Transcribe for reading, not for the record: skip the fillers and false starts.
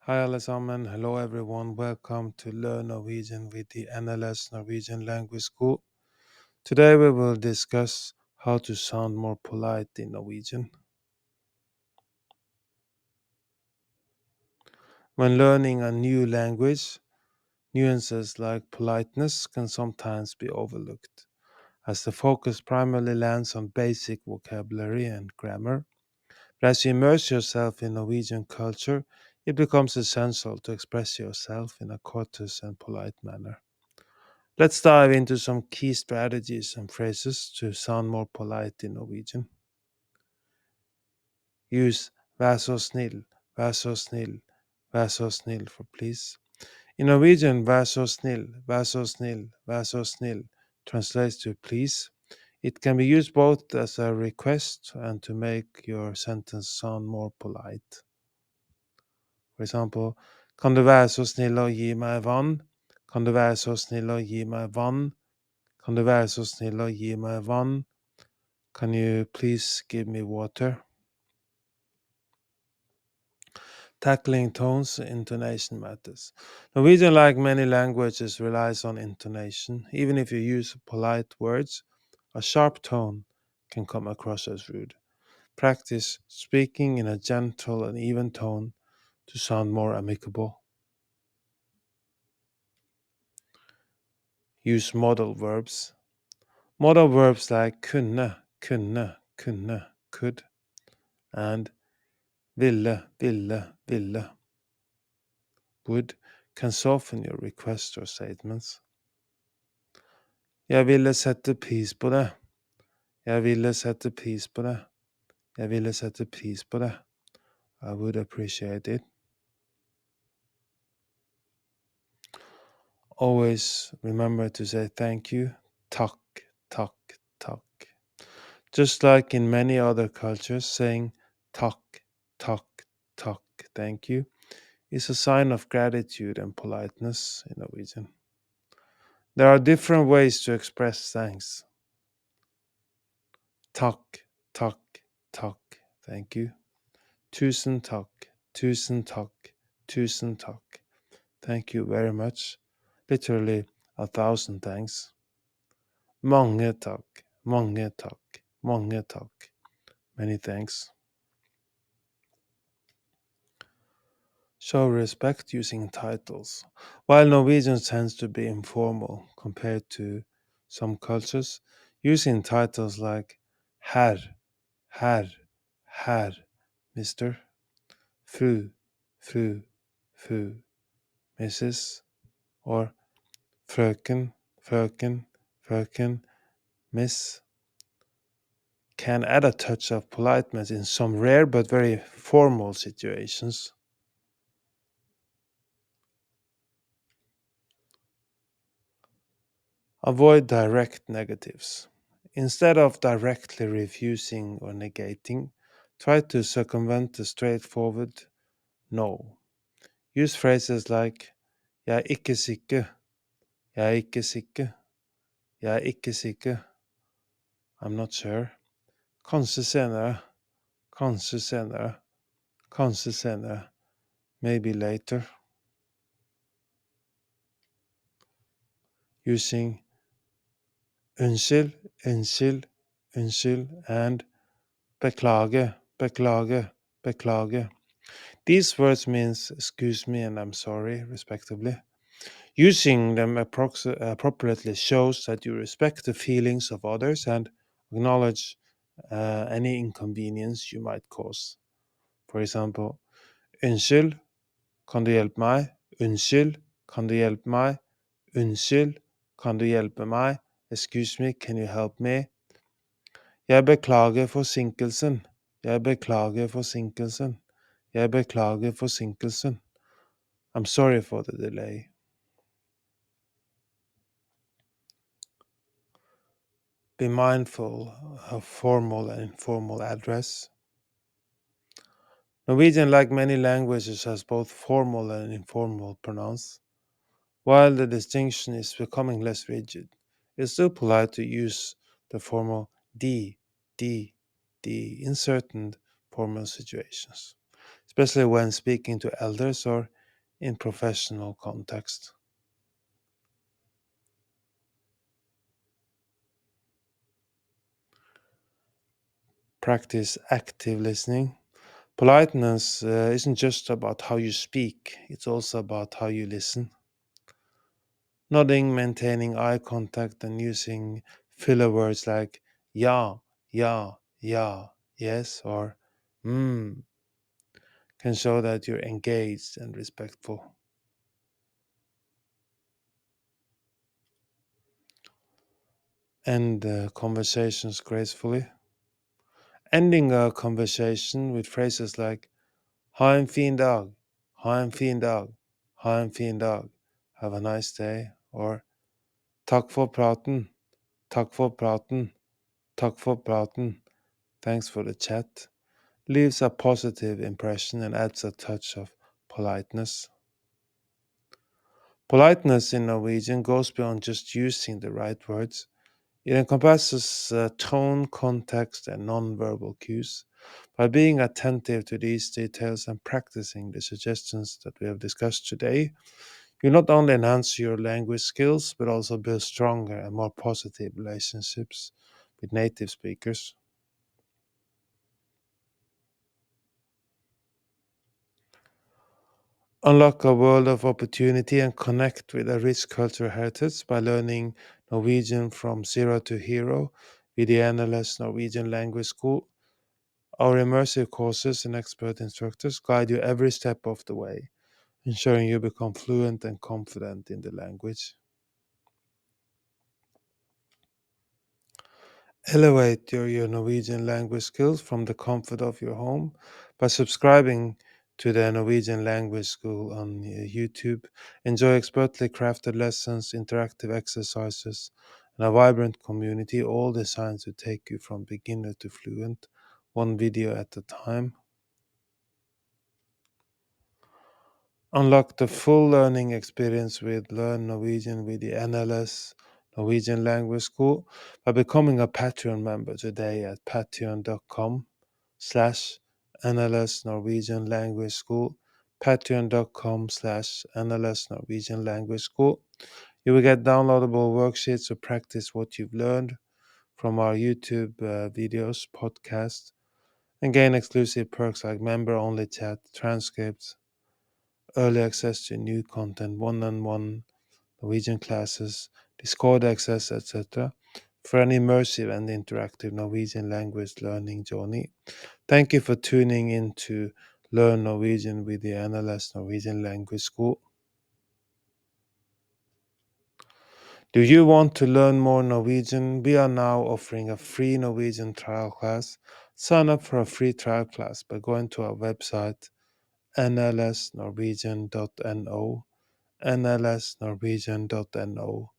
Hi allesammans, hello everyone, welcome to Learn Norwegian with the NLS Norwegian Language School. Today we will discuss how to sound more polite in Norwegian. When learning a new language, nuances like politeness can sometimes be overlooked, as the focus primarily lands on basic vocabulary and grammar. But as you immerse yourself in Norwegian culture, it becomes essential to express yourself in a courteous and polite manner. Let's dive into some key strategies and phrases to sound more polite in Norwegian. Use vær så snill, vær så snill, vær så snill for please. In Norwegian, vær så snill, vær så snill, vær så snill translates to please. It can be used both as a request and to make your sentence sound more polite. For example, kan du være så snill å gi meg vann? Kan du være så snill å gi meg vann? Kan du være så snill å gi meg vann? Can you please give me water? Tackling tones, intonation matters. Norwegian, like many languages, relies on intonation. Even if you use polite words, a sharp tone can come across as rude. Practice speaking in a gentle and even tone to sound more amicable. Use modal verbs. Modal verbs like kunne, kunne, kunne, could, and ville, ville, ville, would can soften your requests or statements. Jeg ville sette pris på det. Jeg ville sette pris på det. Jeg ville sette pris på det. I would appreciate it. Always remember to say thank you. Takk, takk, takk. Just like in many other cultures, saying takk, takk, takk, thank you is a sign of gratitude and politeness in Norwegian. There are different ways to express thanks. Takk, takk, takk, thank you. Tusen takk, tusen takk, tusen takk. Thank you very much. Literally 1,000 thanks. Mange takk, mange takk, mange takk. Many thanks. Show respect using titles. While Norwegian tends to be informal compared to some cultures, using titles like herr, herr, herr, Mr., fru, fru, fru, Mrs., or frøken, frøken, frøken, miss, can add a touch of politeness in some rare but very formal situations. Avoid direct negatives. Instead of directly refusing or negating, try to circumvent the straightforward no. Use phrases like jeg er ikke sikker, jeg er ikke sikker, jeg er ikke sikker, I'm not sure, kanskje senere, kanskje senere, kanskje senere, maybe later. Using unnskyld, unnskyld, unnskyld, and beklage, beklage, beklage. These words means excuse me and I'm sorry, respectively. Using them appropriately shows that you respect the feelings of others and acknowledge any inconvenience you might cause. For example, unnskyld, kan du hjelpe meg? Unnskyld, kan du hjelpe meg? Unnskyld, kan du hjelpe meg? Excuse me, can you help me? Jeg beklager forsinkelsen. Jeg beklager forsinkelsen. Jeg beklager forsinkelsen. I'm sorry for the delay. Be mindful of formal and informal address. Norwegian, like many languages, has both formal and informal pronouns. While the distinction is becoming less rigid, it's still polite to use the formal d, d, d in certain formal situations, especially when speaking to elders or in professional context. Practice active listening. Politeness isn't just about how you speak, it's also about how you listen. Nodding, maintaining eye contact, and using filler words like yeah, yes, or can show that you're engaged and respectful. End conversations gracefully. Ending a conversation with phrases like ha en fin dag, ha en fin dag, ha en fin dag, have a nice day, or takk for praten, takk for praten, takk for praten, thanks for the chat, leaves a positive impression and adds a touch of politeness. Politeness in Norwegian goes beyond just using the right words. It encompasses tone, context, and nonverbal cues. By being attentive to these details and practicing the suggestions that we have discussed today, you not only enhance your language skills, but also build stronger and more positive relationships with native speakers. Unlock a world of opportunity and connect with a rich cultural heritage by learning Norwegian from zero to hero with the NLS Norwegian Language School. Our immersive courses and expert instructors guide you every step of the way, ensuring you become fluent and confident in the language. Elevate your Norwegian language skills from the comfort of your home by subscribing to the Norwegian Language School on YouTube. Enjoy expertly crafted lessons, interactive exercises, and a vibrant community, all designed to take you from beginner to fluent, one video at a time. Unlock the full learning experience with Learn Norwegian with the NLS Norwegian Language School by becoming a Patreon member today at patreon.com/NLS Norwegian Language School, patreon.com/NLS Norwegian Language School. You will get downloadable worksheets to practice what you've learned from our YouTube videos, podcasts, and gain exclusive perks like member-only chat, transcripts, early access to new content, one-on-one Norwegian classes, Discord access, etc., for an immersive and interactive Norwegian language learning journey. Thank you for tuning in to Learn Norwegian with the NLS Norwegian Language School. Do you want to learn more Norwegian? We are now offering a free Norwegian trial class. Sign up for a free trial class by going to our website nlsnorwegian.no, nlsnorwegian.no,